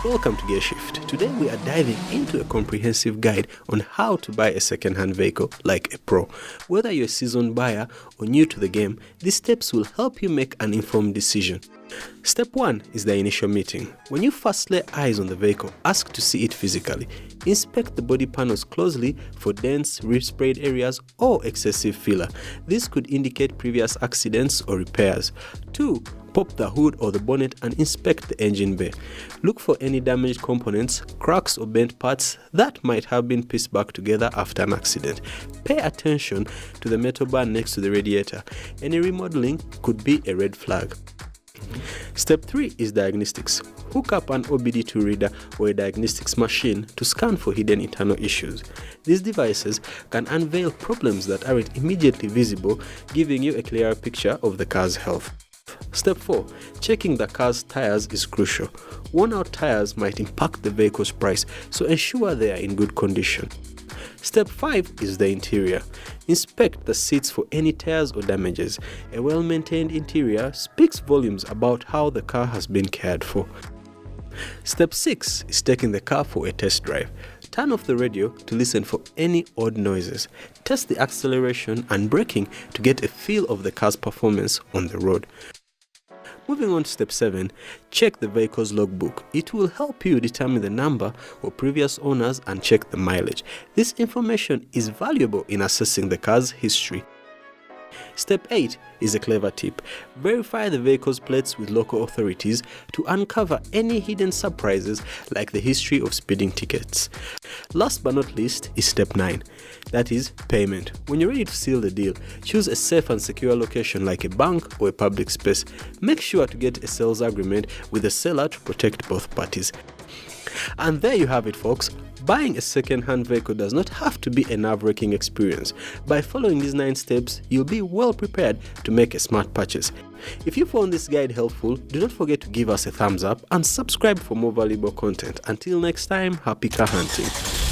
Welcome to GearShift. Today we are diving into a comprehensive guide on how to buy a second-hand vehicle like a pro. Whether you're a seasoned buyer or new to the game, these steps will help you make an informed decision. Step 1 is the initial meeting. When you first lay eyes on the vehicle, ask to see it physically. Inspect the body panels closely for dents, rip-sprayed areas, or excessive filler. This could indicate previous accidents or repairs. 2. Pop the hood or the bonnet and inspect the engine bay. Look for any damaged components, cracks or bent parts that might have been pieced back together after an accident. Pay attention to the metal bar next to the radiator. Any remodeling could be a red flag. Step 3 is Diagnostics. Hook up an OBD2 reader or a diagnostics machine to scan for hidden internal issues. These devices can unveil problems that aren't immediately visible, giving you a clearer picture of the car's health. Step 4. Checking the car's tires is crucial. Worn-out tires might impact the vehicle's price, so ensure they are in good condition. Step 5 is the interior. Inspect the seats for any tears or damages. A well-maintained interior speaks volumes about how the car has been cared for. Step 6 is taking the car for a test drive. Turn off the radio to listen for any odd noises. Test the acceleration and braking to get a feel of the car's performance on the road. Moving on to step 7, check the vehicle's logbook. It will help you determine the number of previous owners and check the mileage. This information is valuable in assessing the car's history. Step 8 is a clever tip. Verify the vehicle's plates with local authorities to uncover any hidden surprises like the history of speeding tickets. Last but not least is step 9, that is payment. When you're ready to seal the deal, choose a safe and secure location like a bank or a public space. Make sure to get a sales agreement with the seller to protect both parties. And there you have it, folks. Buying a second-hand vehicle does not have to be a nerve-wracking experience. By following these 9 steps, you'll be well prepared to make a smart purchase. If you found this guide helpful, do not forget to give us a thumbs up and subscribe for more valuable content. Until next time, happy car hunting.